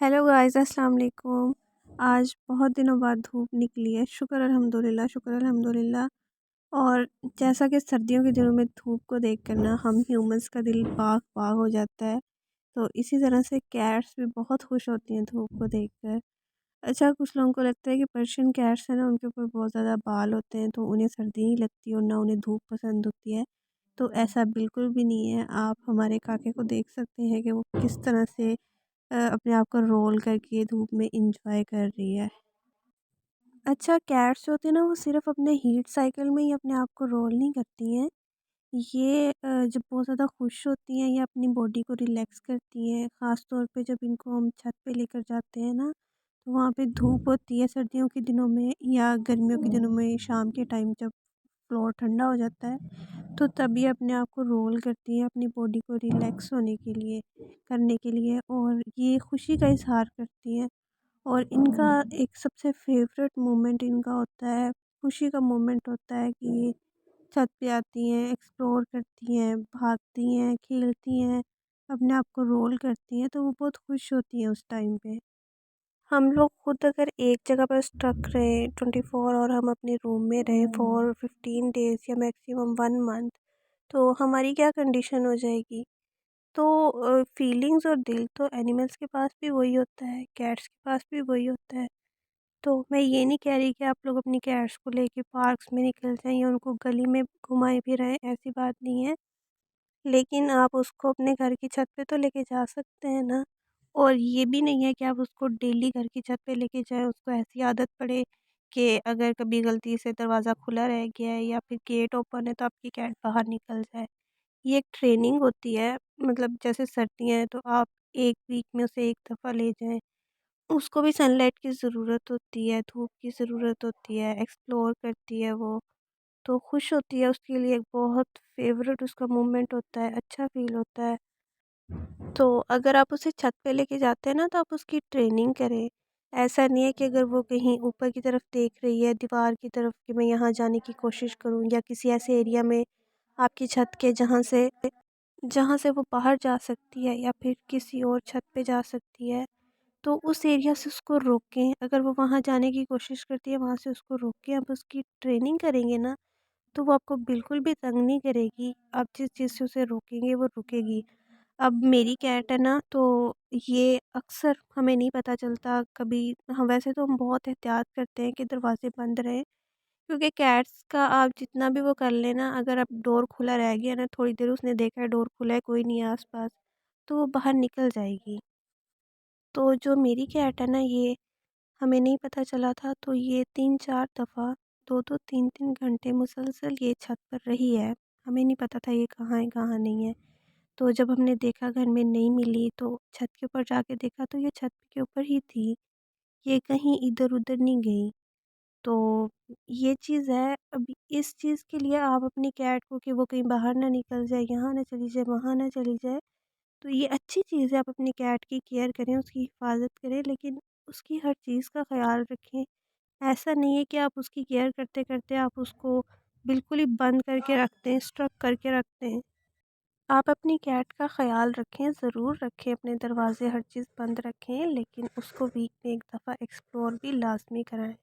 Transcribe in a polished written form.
Hello guys, अस्सलाम वालेकुम। आज बहुत दिनों बाद धूप निकली है। शुक्र अल्हम्दुलिल्लाह। और जैसा कि सर्दियों के दिनों में धूप को देखकर ना हम ह्यूमंस का दिल बाग बाग हो जाता है, तो इसी तरह से कैट्स भी बहुत खुश होती हैं धूप को देखकर। अच्छा, कुछ लोगों को लगता है कि पर्शियन कैट्स है ना, उनके ऊपर बहुत ज़्यादा बाल होते हैं तो उन्हें सर्दी नहीं लगती और ना उन्हें धूप पसंद होती है। तो ऐसा बिल्कुल भी नहीं है। आप हमारे काके को देख सकते हैं कि वो किस तरह से अपने आप को रोल करके धूप में इंजॉय कर रही है। अच्छा, कैट्स जो होती है ना, वो सिर्फ़ अपने हीट साइकिल में ही अपने आप को रोल नहीं करती हैं। ये जब बहुत ज़्यादा खुश होती हैं या अपनी बॉडी को रिलैक्स करती हैं, ख़ास तौर पे जब इनको हम छत पे लेकर जाते हैं ना, तो वहाँ पे धूप होती है सर्दियों के दिनों में या गर्मियों के दिनों में शाम के टाइम जब फ्लोर ठंडा हो जाता है, तो तभी अपने आप को रोल करती हैं अपनी बॉडी को रिलैक्स होने के लिए, करने के लिए, और ये खुशी का इज़हार करती हैं। और इनका एक सबसे फेवरेट मोमेंट इनका होता है, खुशी का मोमेंट होता है कि ये छत पे आती हैं, एक्सप्लोर करती हैं, भागती हैं, खेलती हैं, अपने आप को रोल करती हैं, तो वो बहुत खुश होती हैं उस टाइम पे। हम लोग खुद अगर एक जगह पर स्टक रहे 24 और हम अपने रूम में रहे फॉर 15 डेज़ या मैक्सिमम 1 मंथ, तो हमारी क्या कंडीशन हो जाएगी। तो फीलिंग्स और दिल तो एनिमल्स के पास भी वही होता है, कैट्स के पास भी वही होता है। तो मैं ये नहीं कह रही कि आप लोग अपनी कैट्स को लेके पार्क्स में निकल जाएँ या उनको गली में घुमाएँ फिराएँ, ऐसी बात नहीं है। लेकिन आप उसको अपने घर की छत पे तो लेके जा सकते हैं ना। और ये भी नहीं है कि आप उसको डेली घर की छत पे लेके जाएँ, उसको ऐसी आदत पड़े कि अगर कभी गलती से दरवाज़ा खुला रह गया है या फिर गेट ओपन है तो आपकी कैट बाहर निकल जाए। ये एक ट्रेनिंग होती है, मतलब जैसे सर्दियाँ हैं तो आप 1 वीक में उसे 1 दफ़ा ले जाएँ। उसको भी सनलाइट की ज़रूरत होती है, धूप की ज़रूरत होती है, एक्सप्लोर करती है वो, तो खुश होती है, उसके लिए एक बहुत फ़ेवरेट उसका मोमेंट होता है, अच्छा फ़ील होता है। तो अगर आप उसे छत पे लेके जाते हैं ना, तो आप उसकी ट्रेनिंग करें। ऐसा नहीं है कि अगर वो कहीं ऊपर की तरफ देख रही है, दीवार की तरफ, कि मैं यहाँ जाने की कोशिश करूँ, या किसी ऐसे एरिया में आपकी छत के जहाँ से वो बाहर जा सकती है या फिर किसी और छत पे जा सकती है, तो उस एरिया से उसको रोकें। अगर वो वहाँ जाने की कोशिश करती है, वहाँ से उसको रोक के आप उसकी ट्रेनिंग करेंगे ना, तो वो आपको बिल्कुल भी तंग नहीं करेगी। आप जिस चीज़ से उसे रोकेंगे, वो रुकेगी। अब मेरी कैट है ना, तो ये अक्सर हमें नहीं पता चलता कभी। हम वैसे तो हम बहुत एहतियात करते हैं कि दरवाज़े बंद रहें, क्योंकि कैट्स का आप जितना भी वो कर लेना, अगर अब डोर खुला रह गया ना, थोड़ी देर उसने देखा है डोर खुला है, कोई नहीं है आस-पास, तो वो बाहर निकल जाएगी। तो जो मेरी कैट है ना, ये हमें नहीं पता चला था, तो ये 3-4 दफ़ा 2-2 3-3 घंटे मुसलसल ये छत पर रही है। हमें नहीं पता था ये कहाँ है, कहाँ नहीं है। तो जब हमने देखा घर में नहीं मिली, तो छत के ऊपर जाके देखा तो ये छत के ऊपर ही थी। ये कहीं इधर-उधर नहीं गई। तो ये चीज़ है। अब इस चीज़ के लिए आप अपनी कैट को, कि वो कहीं बाहर ना निकल जाए, यहाँ ना चली जाए, वहाँ ना चली जाए, तो ये अच्छी चीज़ है। आप अपनी कैट की केयर करें, उसकी हिफाज़त करें, लेकिन उसकी हर चीज़ का ख़्याल रखें। ऐसा नहीं है कि आप उसकी केयर करते-करते आप उसको बिल्कुल ही बंद करके रख दें, स्ट्रक करके रख दें। आप अपनी कैट का ख़्याल रखें, ज़रूर रखें, अपने दरवाज़े हर चीज़ बंद रखें, लेकिन उसको वीक में 1 दफ़ा एक्सप्लोर भी लाज़मी कराएँ।